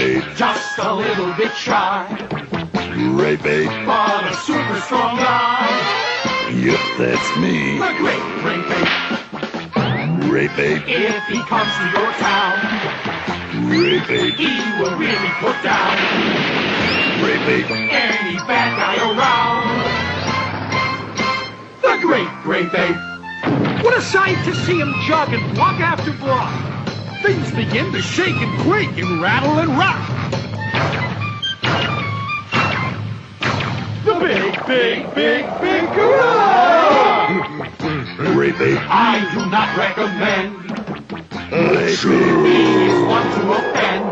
babe. Just a little bit shy. Great babe. But a super strong guy. Yep, that's me. The great babe. Great babe. If he comes to your town, Great babe. he will really put down Great babe. any bad guy around. The great babe. What a sight to see him jogging block after block. Things begin to shake and quake and rattle and rock. The big hurrah! Great babe. I do not recommend. Great He babe. is one to offend.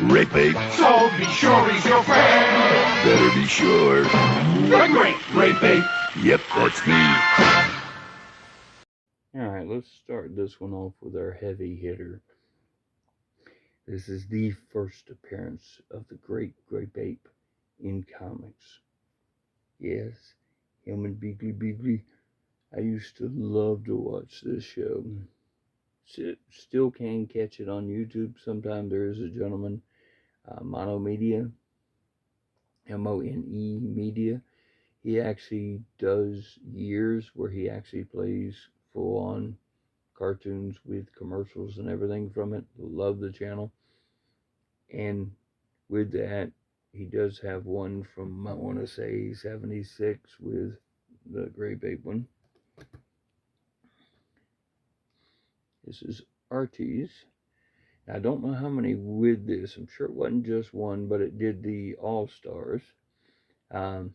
Great babe. So be sure he's your friend. Better be sure. The great babe. Yep, that's me. Alright, let's start this one off with our heavy hitter. This is the first appearance of the great ape in comics. Yes, him and Beagley. I used to love to watch this show. Still can catch it on YouTube. Sometimes there is a gentleman, Mono Media, M-O-N-E Media. He actually does years where he actually plays full-on cartoons with commercials and everything from it. Love the channel. And with that, he does have one from, I want to say, 76 with the Great Ape one. This is Artie's. I don't know how many with this. I'm sure it wasn't just one, but it did the All-Stars. Again,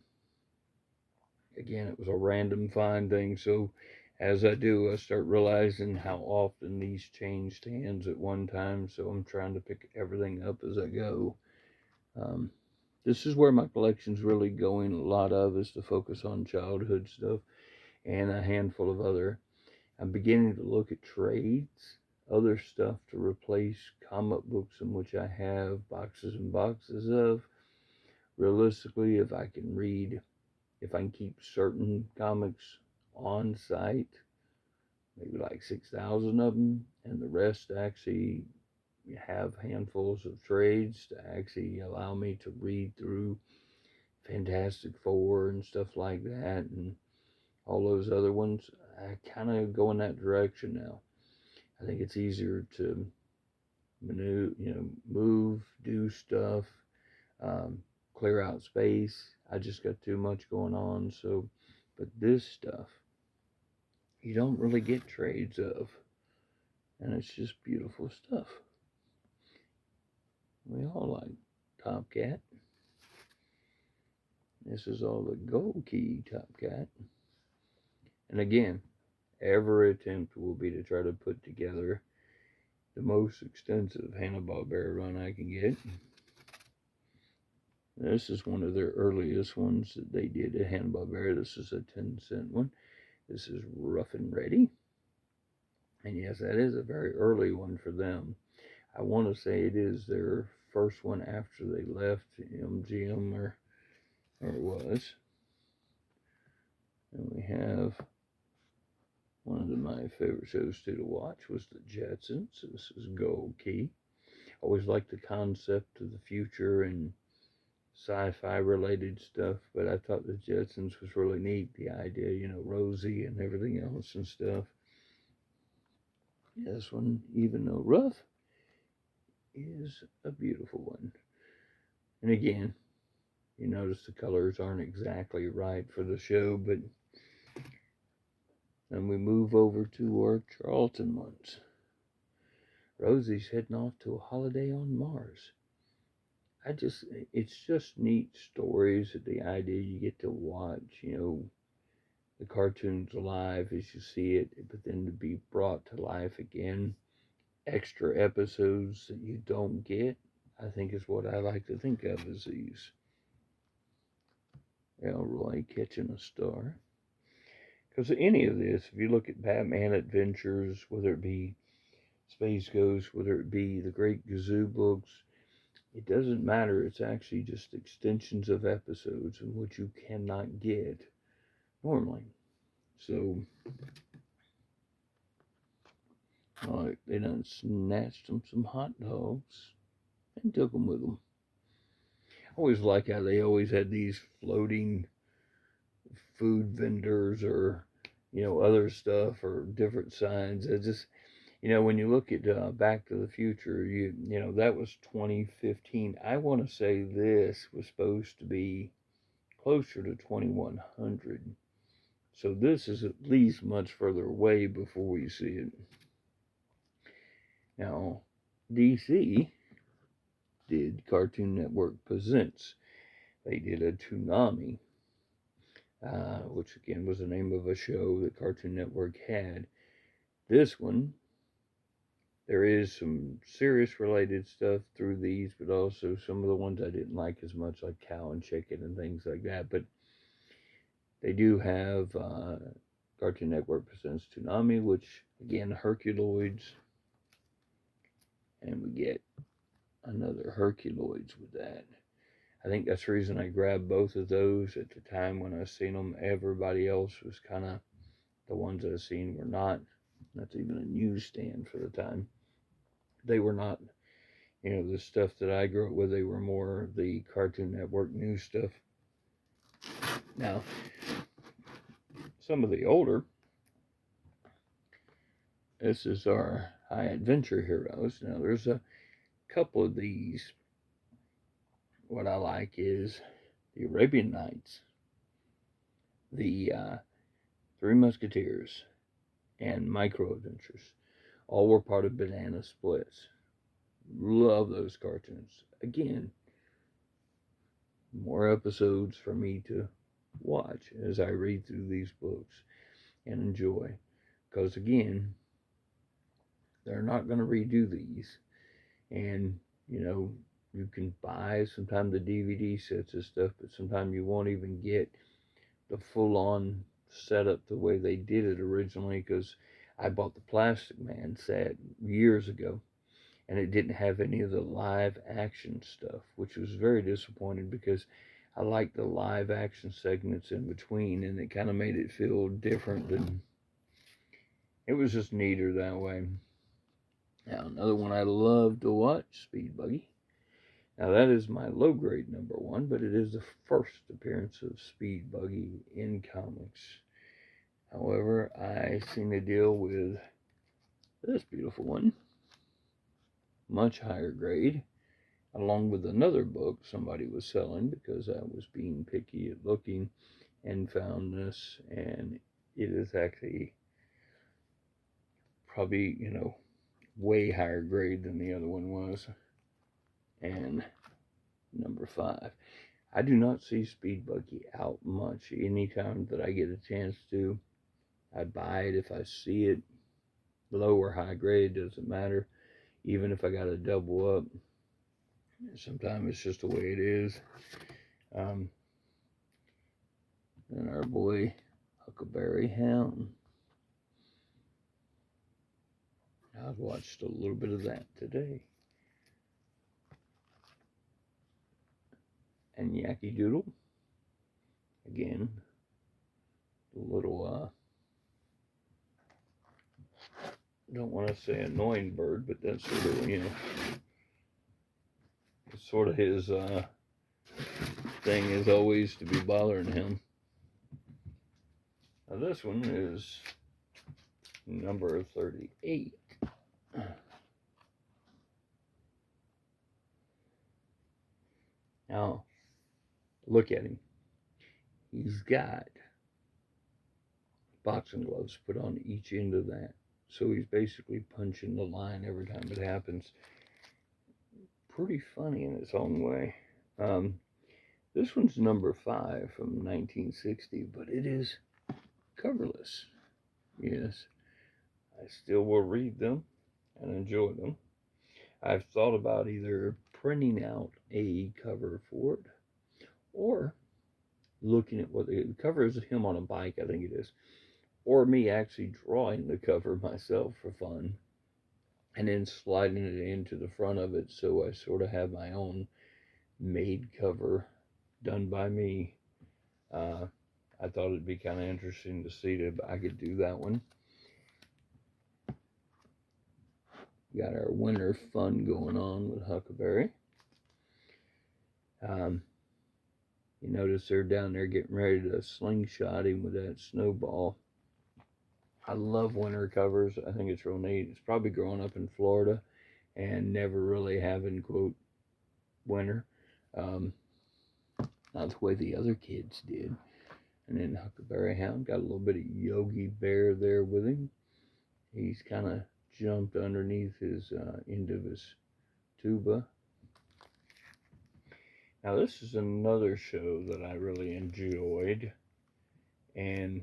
it was a random find thing, so as I do, I start realizing how often these changed hands at one time, so I'm trying to pick everything up as I go. This is where my collection's really going. A lot of is to focus on childhood stuff and a handful of other. I'm beginning to look at trades, other stuff to replace comic books in which I have boxes and boxes of. Realistically, if I can keep certain comics on site, maybe like 6,000 of them, and the rest actually have handfuls of trades to actually allow me to read through Fantastic Four and stuff like that, and all those other ones. I kind of go in that direction now. I think it's easier to move, do stuff, clear out space. I just got too much going on. So, but this stuff, you don't really get trades of, and it's just beautiful stuff. We all like Top Cat. This is all the Gold Key Top Cat. And again, every attempt will be to try to put together the most extensive Hanna-barbera run I can get. This is one of their earliest ones that they did at Hanna-barbera. This is a 10-cent one. This is Rough and Ready. And yes, that is a very early one for them. I want to say it is their first one after they left MGM or it was. And we have one of my favorite shows to watch was the Jetsons. This is Gold Key. Always liked the concept of the future and sci-fi related stuff, but I thought the Jetsons was really neat. The idea, Rosie and everything else and stuff. This one, even though rough, is a beautiful one. And again, you notice the colors aren't exactly right for the show, but then we move over to our Charlton ones. Rosie's heading off to a holiday on Mars. It's just neat stories. The idea you get to watch, the cartoons live as you see it, but then to be brought to life again. Extra episodes that you don't get, I think is what I like to think of as these. Elroy catching a star. Because any of this, if you look at Batman Adventures, whether it be Space Ghost, whether it be the Great Gazoo books, it doesn't matter. It's actually just extensions of episodes in which you cannot get normally. So, they done snatched them some hot dogs. and took them with them. I always like how they always had these floating food vendors or, other stuff or different signs. It just, when you look at Back to the Future, that was 2015. I want to say this was supposed to be closer to 2100. So this is at least much further away before we see it. Now, DC did Cartoon Network Presents. They did a Toonami, which again was the name of a show that Cartoon Network had. This one, there is some serious related stuff through these, but also some of the ones I didn't like as much, like Cow and Chicken and things like that. But they do have Cartoon Network Presents Toonami, which again, Herculoids, and we get another Herculoids with that. I think that's the reason I grabbed both of those at the time when I seen them. Everybody else was kind of, the ones I seen were not. That's even a newsstand for the time. They were not, the stuff that I grew up with. They were more the Cartoon Network news stuff. Now, some of the older, this is our High Adventure Heroes. Now, there's a couple of these. What I like is the Arabian Nights, the Three Musketeers, and Micro Adventures. All were part of Banana Splits. Love those cartoons. Again, more episodes for me to watch as I read through these books and enjoy. Because again, they're not going to redo these. And, you can buy sometimes the DVD sets and stuff, but sometimes you won't even get the full-on setup the way they did it originally, because I bought the Plastic Man set years ago, and it didn't have any of the live action stuff, which was very disappointing because I liked the live action segments in between, and it kind of made it feel different, and it was just neater that way. Now, another one I love to watch, Speed Buggy. Now, that is my low grade number one, but it is the first appearance of Speed Buggy in comics. However, I seen a deal with this beautiful one, much higher grade, along with another book somebody was selling, because I was being picky at looking and found this, and it is actually probably, way higher grade than the other one was. And number 5. I do not see Speed Buggy out much. Anytime that I get a chance to, I buy it if I see it. Low or high grade, doesn't matter. Even if I got to double up. Sometimes it's just the way it is. And our boy, Huckleberry Hound. I've watched a little bit of that today. And Yankee Doodle. Again, a little, don't want to say annoying bird, but that's sort of, it's sort of his thing is always to be bothering him. Now this one is number 38. Now, look at him. He's got boxing gloves put on each end of that. So he's basically punching the line every time it happens. Pretty funny in its own way. This one's number 5 from 1960, but it is coverless. Yes, I still will read them and enjoy them. I've thought about either printing out a cover for it, or looking at what the cover is, him on a bike, I think it is, or me actually drawing the cover myself for fun, and then sliding it into the front of it, so I sort of have my own made cover done by me. I thought it'd be kind of interesting to see if I could do that one. Got our winter fun going on with Huckleberry. Um, you notice they're down there getting ready to slingshot him with that snowball. I love winter covers. I think it's real neat. It's probably growing up in Florida and never really having, quote, winter. Um, Not the way the other kids did. And then Huckleberry Hound got a little bit of Yogi Bear there with him. He's kind of jumped underneath his end of his tuba. Now this is another show that I really enjoyed. And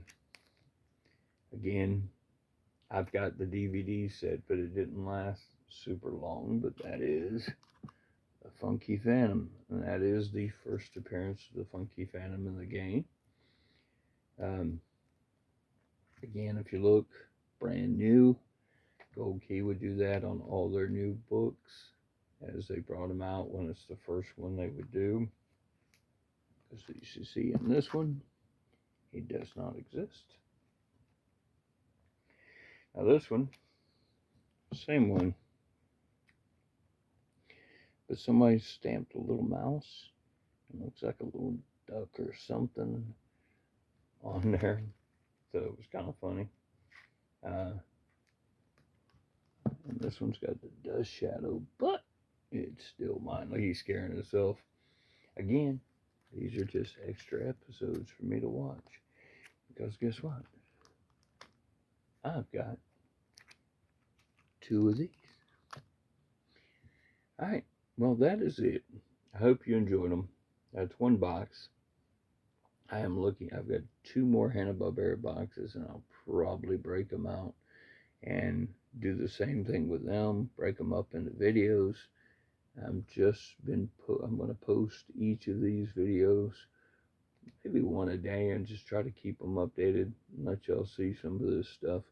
again, I've got the DVD set, but it didn't last super long. But that is the Funky Phantom. And that is the first appearance of the Funky Phantom in the game. Again, if you look, brand new. Gold Key would do that on all their new books as they brought them out when it's the first one they would do. As you see in this one, he does not exist. Now this one, same one, but somebody stamped a little mouse. It looks like a little duck or something on there, so it was kind of funny. And this one's got the dust shadow, but it's still mine. Like he's scaring himself. Again, these are just extra episodes for me to watch. Because guess what? I've got 2 of these. Alright, well that is it. I hope you enjoyed them. That's 1 box. I am looking, I've got 2 more Hanna-barbera boxes, and I'll probably break them out and do the same thing with them, break them up into videos. I'm going to post each of these videos, maybe 1 a day, and just try to keep them updated and let y'all see some of this stuff.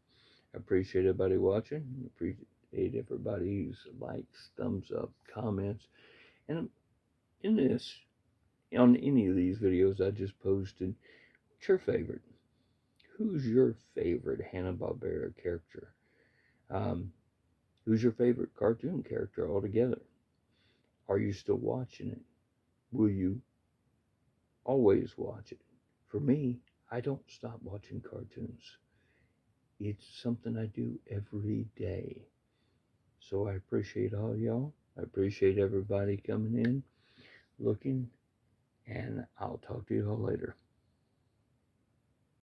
I appreciate everybody watching. I appreciate everybody's likes, thumbs up, comments. And in this, on any of these videos I just posted, what's your favorite? Who's your favorite Hanna-barbera character? Who's your favorite cartoon character altogether? Are you still watching it? Will you always watch it? For me, I don't stop watching cartoons. It's something I do every day. So I appreciate all y'all. I appreciate everybody coming in, looking, and I'll talk to you all later.